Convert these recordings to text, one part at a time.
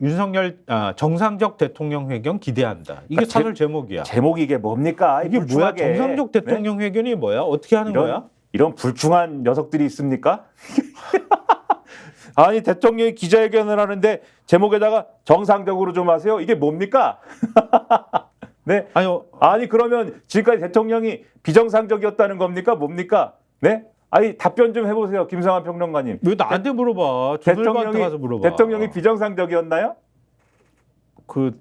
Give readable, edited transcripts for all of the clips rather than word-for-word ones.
윤석열 정상적 대통령 회견 기대한다. 이게 그러니까 사설 제목이야. 제목이 이게 뭡니까? 이게 뭐야? 불충하게. 정상적 대통령 회견이 뭐야? 어떻게 하는 거야? 이런 불충한 녀석들이 있습니까? 아니 대통령이 기자회견을 하는데 제목에다가 정상적으로 좀 하세요. 이게 뭡니까? 네. 아니 그러면 지금까지 대통령이 비정상적이었다는 겁니까? 뭡니까? 네? 아니 답변 좀 해보세요, 김성환 평론가님. 왜 나한테 물어봐? 조선일보한테 가서 물어봐. 대통령이 비정상적이었나요?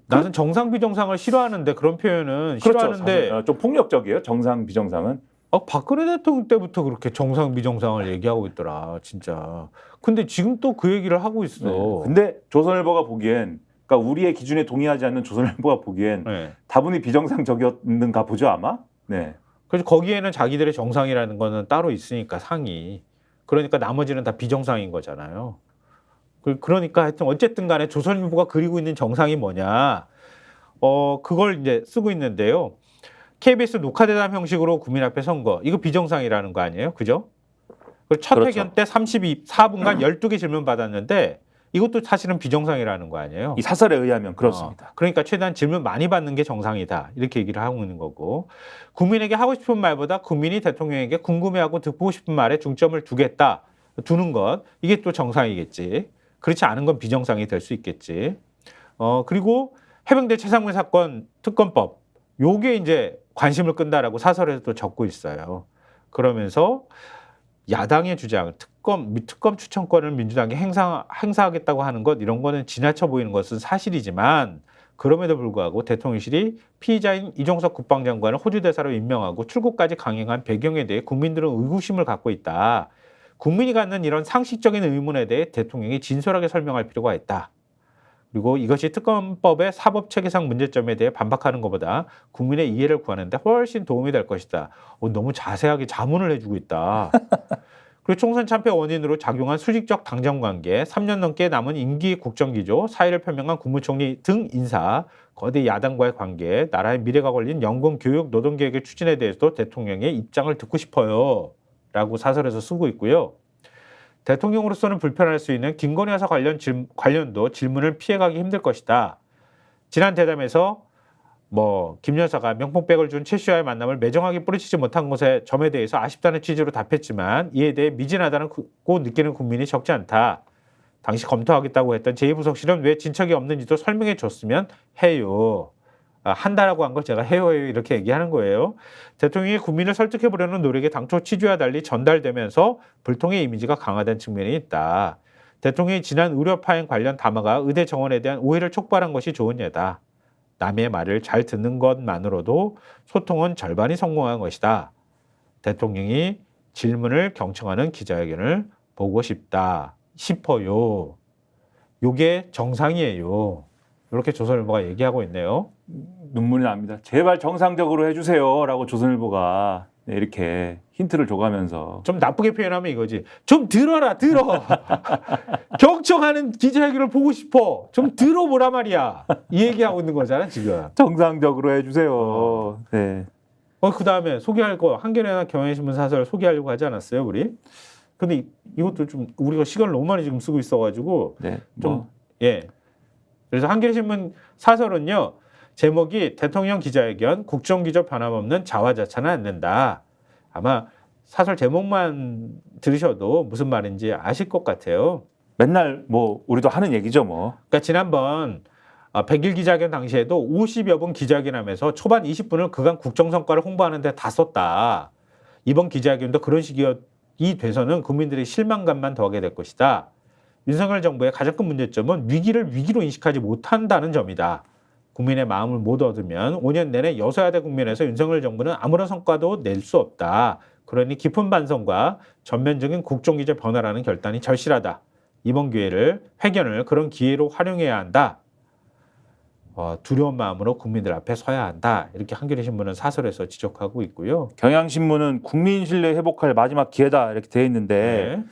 나는 정상 비정상을 싫어하는데 그런 표현은 그렇죠. 싫어하는데 사실, 좀 폭력적이에요. 정상 비정상은. 박근혜 대통령 때부터 그렇게 정상 비정상을 얘기하고 있더라, 진짜. 근데 지금 또 그 얘기를 하고 있어. 네. 근데 조선일보가 보기엔, 그러니까 우리의 기준에 동의하지 않는 조선일보가 보기엔 네. 다분히 비정상적이었는가 보죠 아마. 네. 그래서 거기에는 자기들의 정상이라는 거는 따로 있으니까 상이. 그러니까 나머지는 다 비정상인 거잖아요. 그러니까 하여튼 어쨌든 간에 조선일보가 그리고 있는 정상이 뭐냐. 그걸 이제 쓰고 있는데요. KBS 녹화대담 형식으로 국민 앞에 선 거. 이거 비정상이라는 거 아니에요? 그죠? 그리고 첫 그렇죠. 회견 때 4분간 12개 질문 받았는데 이것도 사실은 비정상이라는 거 아니에요? 이 사설에 의하면 그렇습니다. 그러니까 최대한 질문 많이 받는 게 정상이다. 이렇게 얘기를 하고 있는 거고. 국민에게 하고 싶은 말보다 국민이 대통령에게 궁금해하고 듣고 싶은 말에 중점을 두는 것. 이게 또 정상이겠지. 그렇지 않은 건 비정상이 될 수 있겠지. 그리고 해병대 최상무 사건 특검법. 요게 이제 관심을 끈다라고 사설에서 또 적고 있어요. 그러면서 야당의 주장, 특검 추천권을 민주당이 행사하겠다고 하는 것, 이런 거는 지나쳐 보이는 것은 사실이지만 그럼에도 불구하고 대통령실이 피의자인 이종석 국방장관을 호주 대사로 임명하고 출국까지 강행한 배경에 대해 국민들은 의구심을 갖고 있다. 국민이 갖는 이런 상식적인 의문에 대해 대통령이 진솔하게 설명할 필요가 있다. 그리고 이것이 특검법의 사법체계상 문제점에 대해 반박하는 것보다 국민의 이해를 구하는 데 훨씬 도움이 될 것이다. 너무 자세하게 자문을 해주고 있다. 그리고 총선 참패 원인으로 작용한 수직적 당정관계, 3년 넘게 남은 임기 국정기조, 사의를 표명한 국무총리 등 인사, 거대 야당과의 관계, 나라의 미래가 걸린 연금, 교육, 노동계획의 추진에 대해서도 대통령의 입장을 듣고 싶어요. 라고 사설에서 쓰고 있고요. 대통령으로서는 불편할 수 있는 김건희 여사 관련도 질문을 피해가기 힘들 것이다. 지난 대담에서 김 여사가 명품백을 준 최 씨와의 만남을 매정하게 뿌리치지 못한 점에 대해서 아쉽다는 취지로 답했지만 이에 대해 미진하다고 느끼는 국민이 적지 않다. 당시 검토하겠다고 했던 제2부속실은 왜 진척이 없는지도 설명해 줬으면 해요. 한다라고 한 걸 제가 해요 이렇게 얘기하는 거예요. 대통령이 국민을 설득해 보려는 노력이 당초 취지와 달리 전달되면서 불통의 이미지가 강화된 측면이 있다. 대통령이 지난 의료 파행 관련 담화가 의대 정원에 대한 오해를 촉발한 것이 좋은 예다. 남의 말을 잘 듣는 것만으로도 소통은 절반이 성공한 것이다. 대통령이 질문을 경청하는 기자회견을 보고 싶어요. 요게 정상이에요. 이렇게 조선일보가 얘기하고 있네요. 눈물이 납니다. 제발 정상적으로 해주세요라고 조선일보가 이렇게 힌트를 줘가면서. 좀 나쁘게 표현하면 이거지. 좀 들어라. 경청하는 기자회견을 보고 싶어. 좀 들어보라 말이야. 이 얘기하고 있는 거잖아 지금. 정상적으로 해주세요. 네. 그다음에 소개할 거 한겨레나 경향신문 사설 소개하려고 하지 않았어요 우리? 근데 이것도 좀 우리가 시간을 너무 많이 지금 쓰고 있어가지고 네. 그래서 한겨레신문 사설은요. 제목이 대통령 기자회견 국정기조 변함없는 자화자찬은 않는다. 아마 사설 제목만 들으셔도 무슨 말인지 아실 것 같아요. 맨날 우리도 하는 얘기죠 그러니까 지난번 100일 기자회견 당시에도 50여 분 기자회견하면서 초반 20분을 그간 국정성과를 홍보하는 데 다 썼다. 이번 기자회견도 그런 식이 돼서는 국민들의 실망감만 더하게 될 것이다. 윤석열 정부의 가장 큰 문제점은 위기를 위기로 인식하지 못한다는 점이다. 국민의 마음을 못 얻으면 5년 내내 여소야대 국면에서 윤석열 정부는 아무런 성과도 낼 수 없다. 그러니 깊은 반성과 전면적인 국정기조 변화라는 결단이 절실하다. 이번 회견을 그런 기회로 활용해야 한다. 두려운 마음으로 국민들 앞에 서야 한다. 이렇게 한겨레신문은 사설에서 지적하고 있고요. 경향신문은 국민 신뢰 회복할 마지막 기회다 이렇게 돼 있는데 네.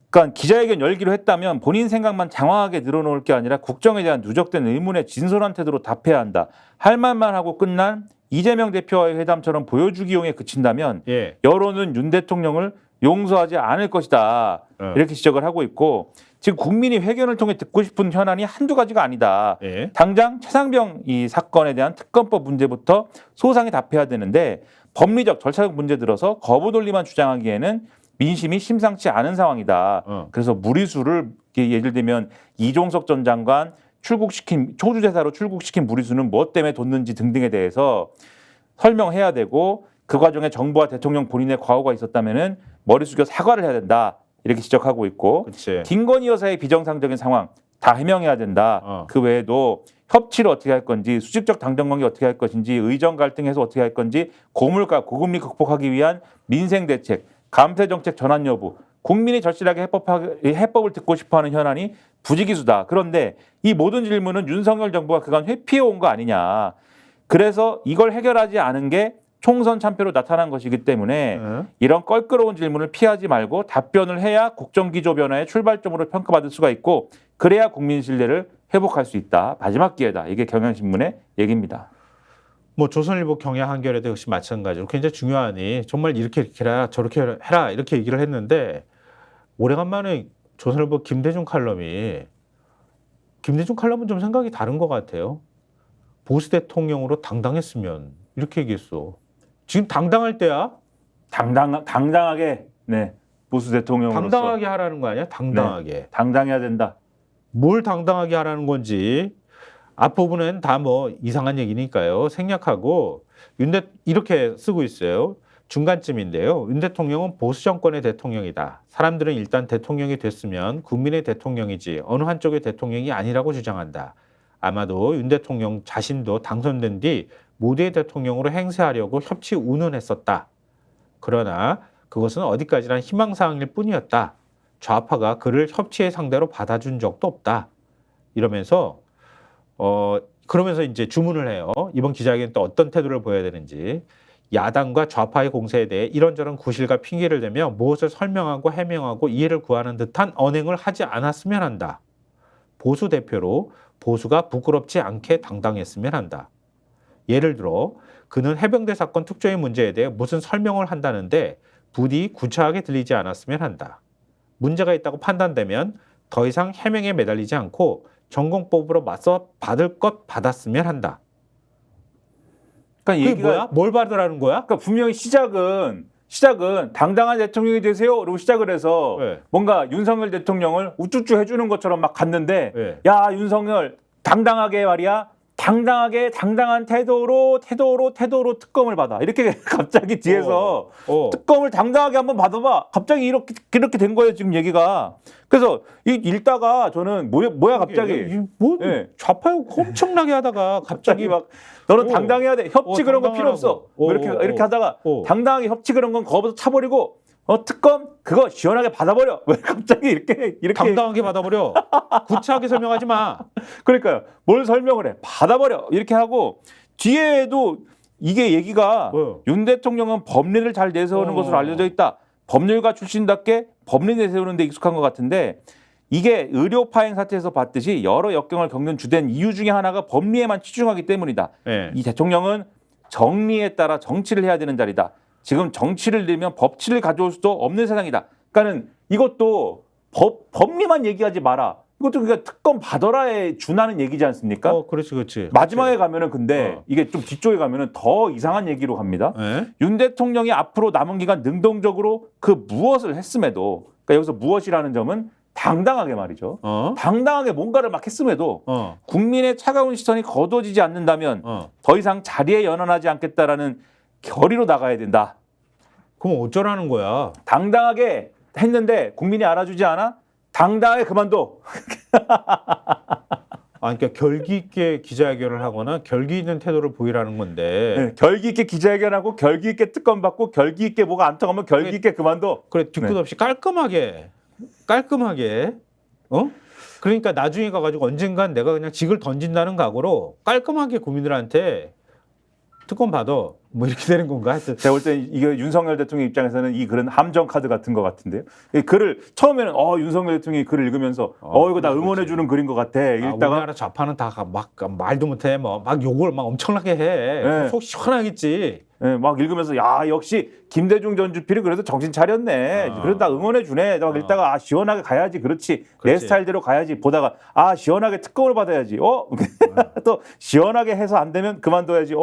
그러니까 기자회견 열기로 했다면 본인 생각만 장황하게 늘어놓을 게 아니라 국정에 대한 누적된 의문에 진솔한 태도로 답해야 한다. 할 말만 하고 끝난 이재명 대표와의 회담처럼 보여주기용에 그친다면 여론은 윤 대통령을 용서하지 않을 것이다. 이렇게 지적을 하고 있고 지금 국민이 회견을 통해 듣고 싶은 현안이 한두 가지가 아니다. 예. 당장 최상병 이 사건에 대한 특검법 문제부터 소상히 답해야 되는데 법리적 절차적 문제 들어서 거부 논리만 주장하기에는 민심이 심상치 않은 상황이다. 그래서 무리수를 예를 들면 이종석 전 장관 초주대사로 출국시킨 무리수는 무엇 때문에 뒀는지 등등에 대해서 설명해야 되고 그 과정에 정부와 대통령 본인의 과오가 있었다면은 머리 숙여 사과를 해야 된다. 이렇게 지적하고 있고 그치. 김건희 여사의 비정상적인 상황 다 해명해야 된다. 그 외에도 협치를 어떻게 할 건지 수직적 당정관계 어떻게 할 것인지 의정 갈등에서 어떻게 할 건지 고물가 고금리 극복하기 위한 민생 대책 감세 정책 전환 여부 국민이 절실하게 해법을 듣고 싶어하는 현안이 부지기수다. 그런데 이 모든 질문은 윤석열 정부가 그간 회피해 온 거 아니냐. 그래서 이걸 해결하지 않은 게 총선 참패로 나타난 것이기 때문에 이런 껄끄러운 질문을 피하지 말고 답변을 해야 국정기조 변화의 출발점으로 평가받을 수가 있고 그래야 국민 신뢰를 회복할 수 있다. 마지막 기회다. 이게 경향신문의 얘기입니다. 뭐 조선일보 경향 한겨레도 역시 마찬가지로 굉장히 중요하니 정말 이렇게 해라 저렇게 해라 이렇게 얘기를 했는데 오래간만에 조선일보 김대중 칼럼은 좀 생각이 다른 것 같아요. 보수 대통령으로 당당했으면 이렇게 얘기했어. 지금 당당할 때야? 당당하게 네 보수 대통령으로서 당당하게 하라는 거 아니야? 당당하게. 네, 당당해야 된다. 뭘 당당하게 하라는 건지 앞부분은 다 뭐 이상한 얘기니까요. 생략하고 이렇게 쓰고 있어요. 중간쯤인데요. 윤 대통령은 보수 정권의 대통령이다. 사람들은 일단 대통령이 됐으면 국민의 대통령이지 어느 한쪽의 대통령이 아니라고 주장한다. 아마도 윤 대통령 자신도 당선된 뒤 모두의 대통령으로 행세하려고 협치 운운했었다. 그러나 그것은 어디까지나 희망사항일 뿐이었다. 좌파가 그를 협치의 상대로 받아준 적도 없다. 이러면서 그러면서 이제 주문을 해요. 이번 기자회견 또 어떤 태도를 보여야 되는지. 야당과 좌파의 공세에 대해 이런저런 구실과 핑계를 대며 무엇을 설명하고 해명하고 이해를 구하는 듯한 언행을 하지 않았으면 한다. 보수 대표로 보수가 부끄럽지 않게 당당했으면 한다. 예를 들어 그는 해병대 사건 특조위 문제에 대해 무슨 설명을 한다는데 부디 구차하게 들리지 않았으면 한다. 문제가 있다고 판단되면 더 이상 해명에 매달리지 않고 전공법으로 맞서 받을 것 받았으면 한다. 그러니까 그게 뭐야? 뭘 받으라는 거야? 그러니까 분명히 시작은 당당한 대통령이 되세요. 그리고 시작을 해서 네. 뭔가 윤석열 대통령을 우쭈쭈 해주는 것처럼 막 갔는데 네. 야 윤석열 당당하게 말이야. 당당한 태도로 특검을 받아. 이렇게 갑자기 뒤에서 특검을 당당하게 한번 받아봐. 갑자기 이렇게 된 거예요, 지금 얘기가. 그래서 읽다가 저는 뭐야 갑자기. 뭐 네. 좌파요 엄청나게 하다가 갑자기 막 너는 당당해야 돼. 협치 그런 거 필요 없어. 당당하라고. 이렇게 하다가 당당하게 협치 그런 건 거부서 차버리고 특검 그거 시원하게 받아버려. 왜 갑자기 이렇게 당당하게 받아버려. 구차하게 설명하지 마. 그러니까요. 뭘 설명을 해? 받아버려. 이렇게 하고 뒤에도 이게 얘기가 윤 대통령은 법리를 잘 내세우는 것으로 알려져 있다. 법률가 출신답게 법리 내세우는 데 익숙한 것 같은데 이게 의료 파행 사태에서 봤듯이 여러 역경을 겪는 주된 이유 중에 하나가 법리에만 치중하기 때문이다. 네. 이 대통령은 정리에 따라 정치를 해야 되는 자리다. 지금 정치를 들면 법치를 가져올 수도 없는 세상이다. 그러니까는 이것도 법리만 얘기하지 마라. 이것도 그러니까 특검 받아라에 준하는 얘기지 않습니까? 그렇지. 마지막에 가면은 근데 이게 좀 뒤쪽에 가면은 더 이상한 얘기로 갑니다. 네. 윤 대통령이 앞으로 남은 기간 능동적으로 그 무엇을 했음에도 그러니까 여기서 무엇이라는 점은 당당하게 말이죠. 당당하게 뭔가를 막 했음에도 국민의 차가운 시선이 거둬지지 않는다면 더 이상 자리에 연연하지 않겠다라는 결의로 나가야 된다. 그럼 어쩌라는 거야? 당당하게 했는데 국민이 알아주지 않아? 당당하게 그만둬. 그러니까 결기 있게 기자회견을 하거나 결기 있는 태도를 보이라는 건데. 네, 결기 있게 기자회견하고 결기 있게 특검 받고 결기 있게 뭐가 안 통하면 결기 있게 그만둬. 그래 뒤끝 없이 깔끔하게. 그러니까 나중에 가가지고 언젠간 내가 그냥 직을 던진다는 각오로 깔끔하게 국민들한테 특검 받아. 뭐 이렇게 되는 건가? 하여튼 제가 볼 때 이게 윤석열 대통령 입장에서는 이 글은 함정 카드 같은 것 같은데요. 이 글을 처음에는 윤석열 대통령이 글을 읽으면서 이거 나 응원해 주는 글인 것 같아. 읽다가 우리나라 좌파는 다 막 말도 못해 뭐 막 욕을 막 엄청나게 해. 네. 속 시원하겠지. 예, 막 읽으면서 야 역시 김대중 전 주필이 그래도 정신 차렸네. 그래도 나 응원해 주네. 막 읽다가 시원하게 가야지. 그렇지. 내 그렇지. 스타일대로 가야지. 보다가 시원하게 특검을 받아야지. 또 시원하게 해서 안 되면 그만둬야지.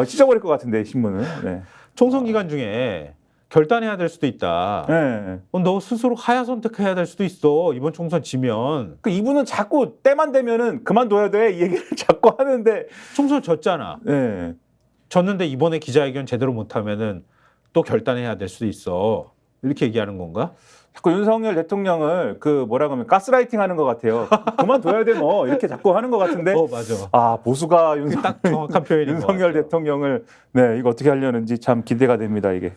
찢어버릴 것 같은데 신문은. 네. 총선 기간 중에 결단해야 될 수도 있다. 네. 너 스스로 하야 선택해야 될 수도 있어. 이번 총선 지면. 그 이분은 자꾸 때만 되면은 그만둬야 돼. 이 얘기를 자꾸 하는데. 총선 졌잖아. 네. 졌는데 이번에 기자회견 제대로 못하면은 또 결단해야 될 수도 있어. 이렇게 얘기하는 건가? 자꾸 윤석열 대통령을 뭐라고 하면 가스라이팅 하는 것 같아요. 그만둬야 돼 뭐 이렇게 자꾸 하는 것 같은데. 맞아. 보수가 딱 정확한 표현인 것 윤석열 같아요. 대통령을 이거 어떻게 하려는지 참 기대가 됩니다 이게.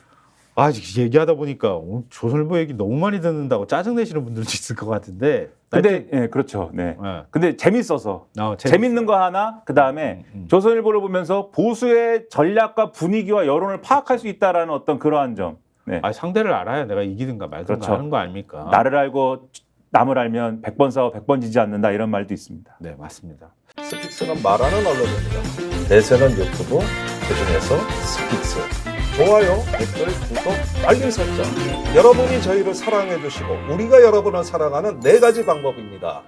얘기하다 보니까 조선일보 얘기 너무 많이 듣는다고 짜증내시는 분들도 있을 것 같은데. 근데 그렇죠. 네. 네. 근데 재밌어서 재밌는 거 하나 그 다음에 조선일보를 보면서 보수의 전략과 분위기와 여론을 파악할 수 있다라는 어떤 그러한 점. 네. 상대를 알아야 내가 이기든가 말든가 그렇죠. 하는 거 아닙니까? 나를 알고 남을 알면 100번 싸워 100번 지지 않는다 이런 말도 있습니다. 네, 맞습니다. 스픽스는 말하는 언론입니다. 대세는 유튜브, 그중에서 스픽스. 좋아요, 댓글, 구독, 알림 설정. 여러분이 저희를 사랑해 주시고 우리가 여러분을 사랑하는 4가지 방법입니다.